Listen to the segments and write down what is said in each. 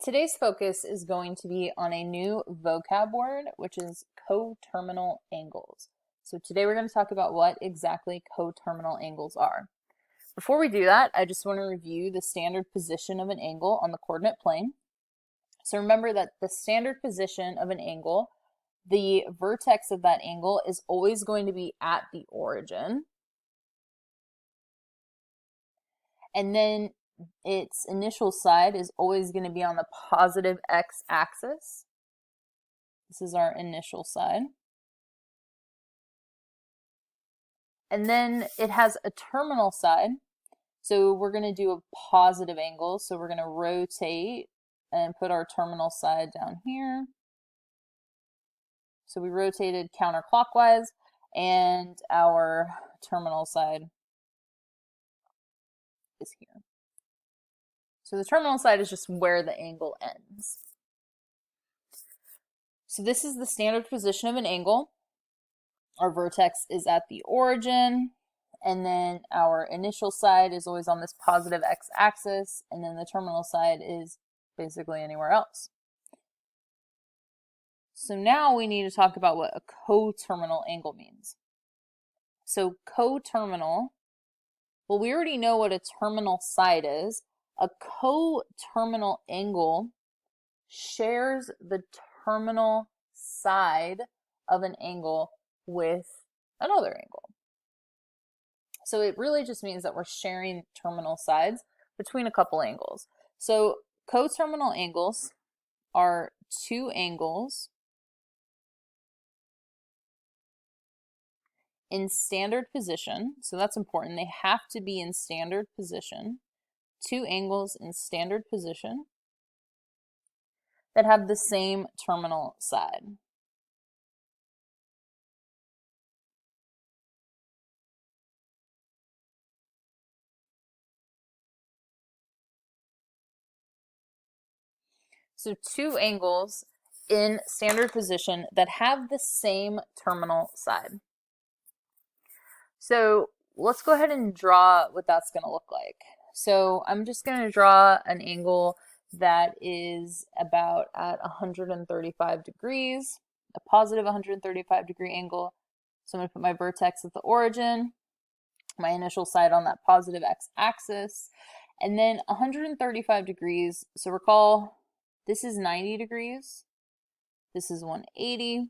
today's focus is going to be on a new vocab word, which is coterminal angles. So today we're going to talk about what exactly coterminal angles are. Before we do that, I just want to review the standard position of an angle on the coordinate plane. So remember that the standard position of an angle, the vertex of that angle is always going to be at the origin. And then its initial side is always going to be on the positive x-axis. This is our initial side. And then it has a terminal side. So we're going to do a positive angle. So we're going to rotate and put our terminal side down here. So we rotated counterclockwise, and our terminal side is here. So the terminal side is just where the angle ends. So this is the standard position of an angle. Our vertex is at the origin, and then our initial side is always on this positive x-axis, and then the terminal side is basically anywhere else. So now we need to talk about what a coterminal angle means. So coterminal, well, we already know what a terminal side is. A coterminal angle shares the terminal side of an angle with another angle. So it really just means that we're sharing terminal sides between a couple angles. So coterminal angles are two angles in standard position. So that's important. They have to be in standard position. Two angles in standard position that have the same terminal side. So two angles in standard position that have the same terminal side. So let's go ahead and draw what that's going to look like. So I'm just going to draw an angle that is about at 135 degrees, a positive 135 degree angle. So I'm going to put my vertex at the origin, my initial side on that positive x-axis, and then 135 degrees. So recall, this is 90 degrees. This is 180.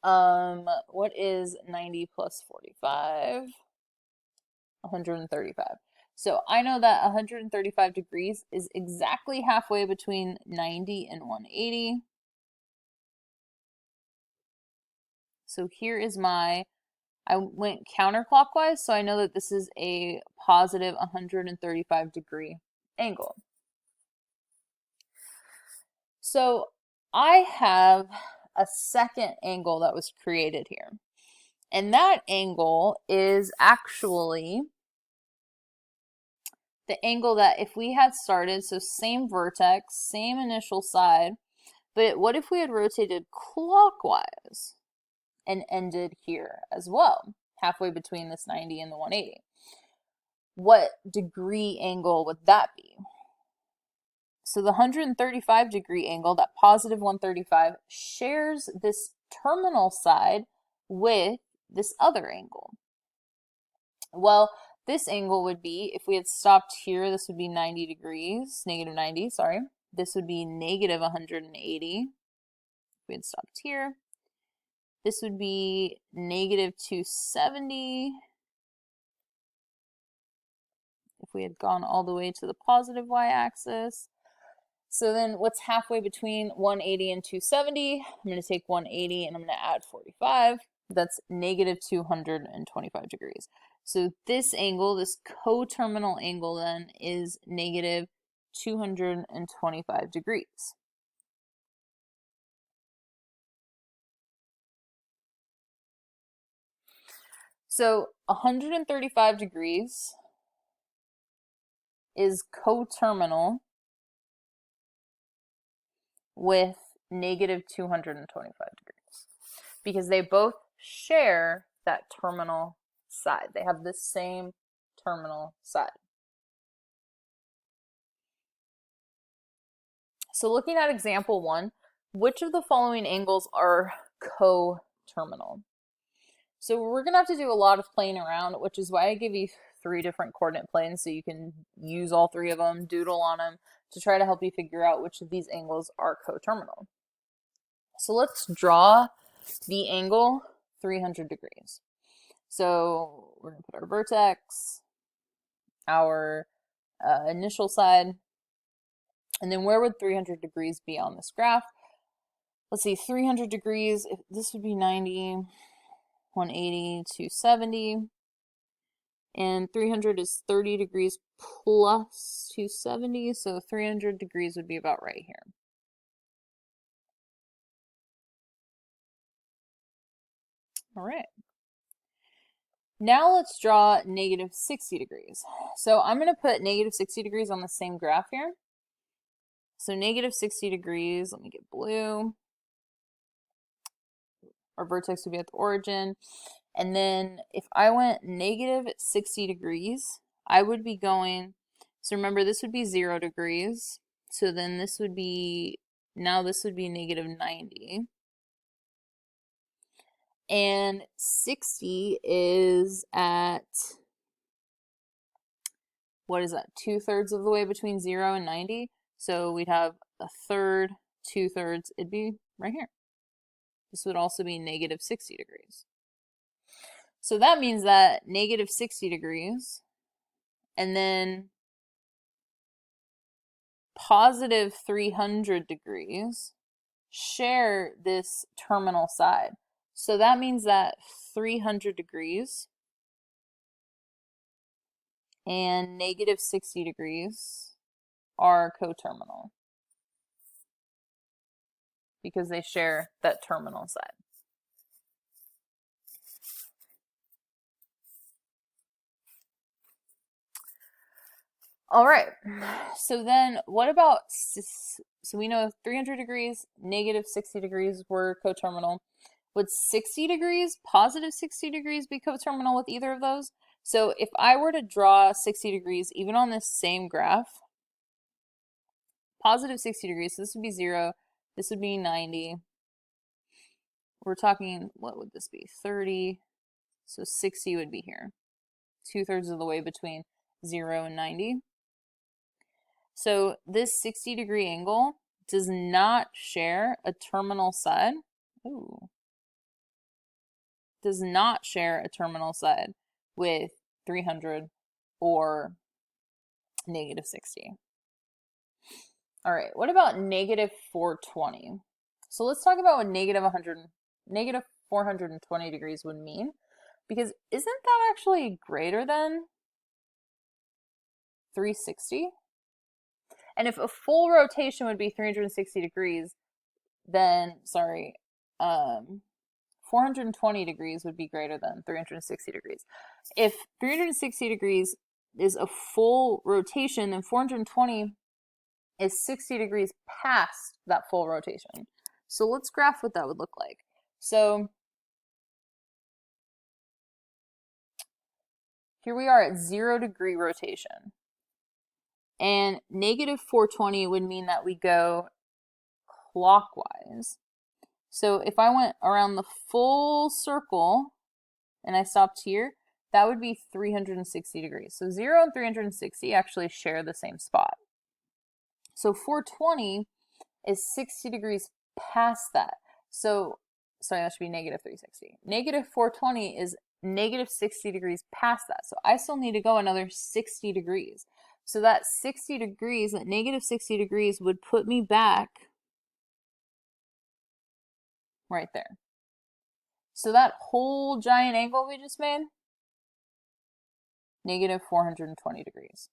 What is 90 plus 45? 135. So I know that 135 degrees is exactly halfway between 90 and 180. So here is I went counterclockwise, so I know that this is a positive 135 degree angle. So I have a second angle that was created here. And that angle is actually the angle that if we had started, so same vertex, same initial side, but what if we had rotated clockwise and ended here as well, halfway between this 90 and the 180? What degree angle would that be? So the 135 degree angle, that positive 135, shares this terminal side with this other angle. Well, this angle would be, if we had stopped here, this would be 90 degrees, negative 90, sorry. This would be negative 180. If we had stopped here, this would be negative 270. If we had gone all the way to the positive y-axis. So then what's halfway between 180 and 270? I'm going to take 180 and I'm going to add 45. That's negative 225 degrees. So this angle, this coterminal angle then, is negative 225 degrees. So 135 degrees is coterminal with negative 225 degrees because they both share that terminal side. They have the same terminal side. So looking at example 1, which of the following angles are coterminal? So we're going to have to do a lot of playing around, which is why I give you 3 different coordinate planes so you can use all 3 of them, doodle on them, to try to help you figure out which of these angles are coterminal. So let's draw the angle 300 degrees. So we're going to put our vertex, our initial side, and then where would 300 degrees be on this graph? Let's see, 300 degrees, if this would be 90, 180, 270, and 300 is 30 degrees plus 270, so 300 degrees would be about right here. All right. Now let's draw negative 60 degrees. So I'm going to put negative 60 degrees on the same graph here. So negative 60 degrees, let me get blue. Our vertex would be at the origin. And then if I went negative 60 degrees, I would be going, so remember this would be 0 degrees. So then this would be, now this would be negative 90. And 60 is at, what is that, 2/3 of the way between 0 and 90. So we'd have 1/3, 2/3, it'd be right here. This would also be negative 60 degrees. So that means that negative 60 degrees and then positive 300 degrees share this terminal side. So that means that 300 degrees and negative 60 degrees are coterminal because they share that terminal side. All right, so then what about, so we know 300 degrees, negative 60 degrees were coterminal. Would 60 degrees, positive 60 degrees be coterminal with either of those? So if I were to draw 60 degrees, even on this same graph, positive 60 degrees, so this would be 0, this would be 90. We're talking, what would this be, 30, so 60 would be here, 2/3 of the way between 0 and 90. So this 60 degree angle does not share a terminal side. Ooh. Does not share a terminal side with 300 or negative 60. All right, what about negative 420? So let's talk about what negative 420 degrees would mean, because isn't that actually greater than 360? And if a full rotation would be 360 degrees, then, 420 degrees would be greater than 360 degrees. If 360 degrees is a full rotation, then 420 is 60 degrees past that full rotation. So let's graph what that would look like. So here we are at 0 degree rotation. And negative 420 would mean that we go clockwise. So if I went around the full circle and I stopped here, that would be 360 degrees. So 0 and 360 actually share the same spot. So 420 is 60 degrees past that. So, sorry, that should be negative 360. Negative 420 is negative 60 degrees past that. So I still need to go another 60 degrees. So that 60 degrees, that negative 60 degrees would put me back right there. So that whole giant angle we just made, negative 420 degrees.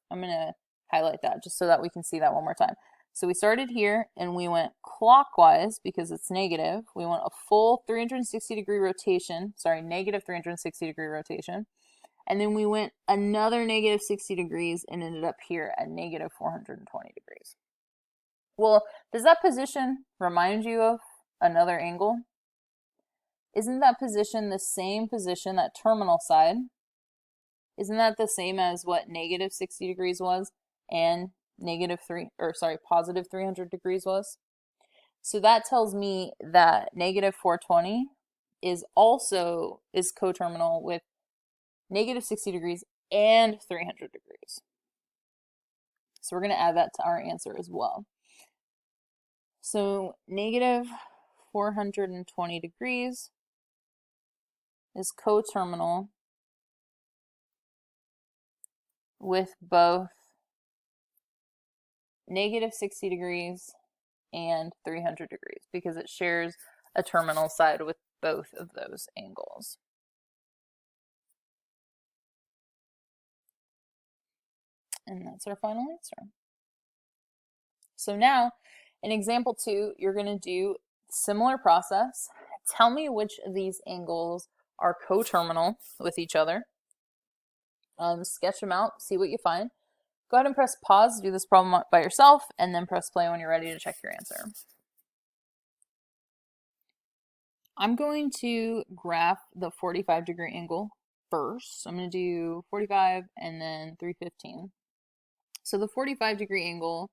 I'm going to highlight that just so that we can see that one more time. So we started here and we went clockwise because it's negative. We went a full 360 degree rotation, negative 360 degree rotation. And then we went another negative 60 degrees and ended up here at negative 420 degrees. Well, does that position remind you of another angle? Isn't that position the same position, that terminal side? Isn't that the same as what negative 60 degrees was and positive 300 degrees was. So that tells me that negative 420 is coterminal with negative 60 degrees and 300 degrees. So we're going to add that to our answer as well. So negative 420 degrees is coterminal with both negative 60 degrees and 300 degrees because it shares a terminal side with both of those angles. And that's our final answer. So now, in example 2, you're going to do similar process. Tell me which of these angles are coterminal with each other. Sketch them out, see what you find. Go ahead and press pause, do this problem by yourself, and then press play when you're ready to check your answer. I'm going to graph the 45-degree angle first. I'm going to do 45 and then 315. So the 45-degree angle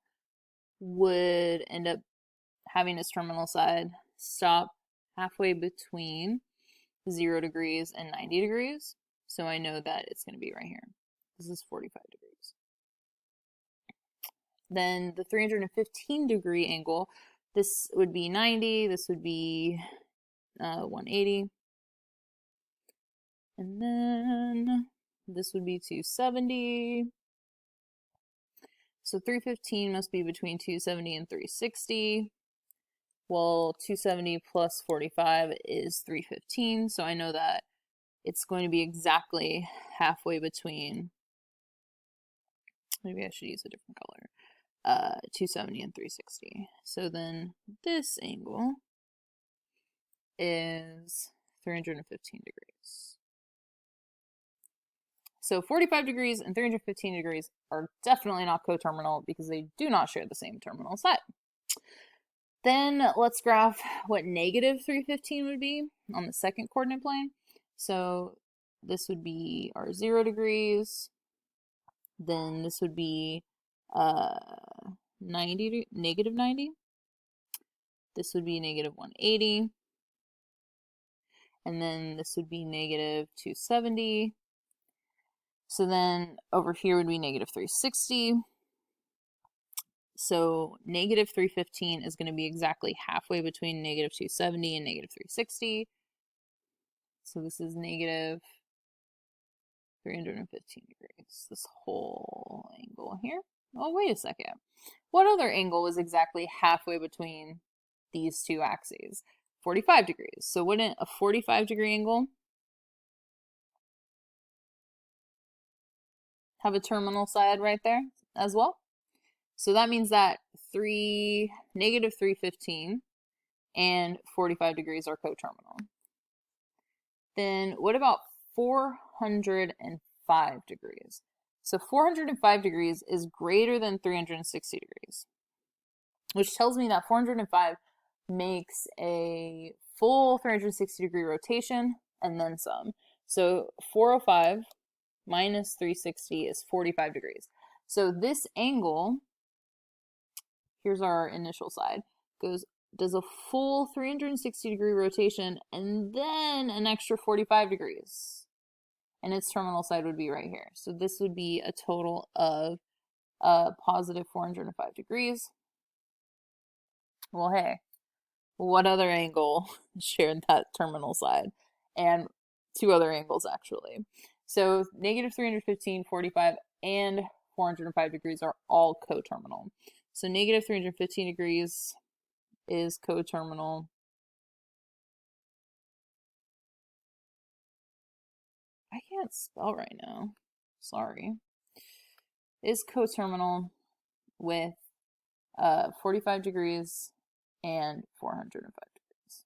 would end up having its terminal side stop halfway between 0 degrees and 90 degrees. So I know that it's going to be right here. This is 45 degrees. Then the 315-degree angle, this would be 90, this would be 180. And then this would be 270. So 315 must be between 270 and 360. Well, 270 plus 45 is 315, so I know that it's going to be exactly halfway between, maybe I should use a different color, 270 and 360. So then this angle is 315 degrees. So 45 degrees and 315 degrees are definitely not coterminal because they do not share the same terminal side. Then let's graph what negative 315 would be on the second coordinate plane. So this would be our 0 degrees. Then this would be negative 90. This would be negative 180. And then this would be negative 270. So then over here would be negative 360. So negative 315 is going to be exactly halfway between negative 270 and negative 360. So this is negative 315 degrees, this whole angle here. Oh, wait a second. What other angle is exactly halfway between these two axes? 45 degrees. So wouldn't a 45-degree angle have a terminal side right there as well? So that means that negative 315 and 45 degrees are coterminal. Then what about 405 degrees? So 405 degrees is greater than 360 degrees, which tells me that 405 makes a full 360-degree rotation and then some. So 405 minus 360 is 45 degrees. So this angle, here's our initial side, does a full 360-degree rotation and then an extra 45 degrees. And its terminal side would be right here. So this would be a total of positive 405 degrees. Well, hey, what other angle shared that terminal side? And two other angles, actually. So negative 315, 45, and 405 degrees are all coterminal. So negative 315 degrees is coterminal. I can't spell right now. Sorry. Is coterminal with 45 degrees and 405 degrees.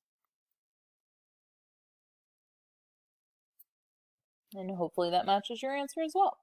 And hopefully that matches your answer as well.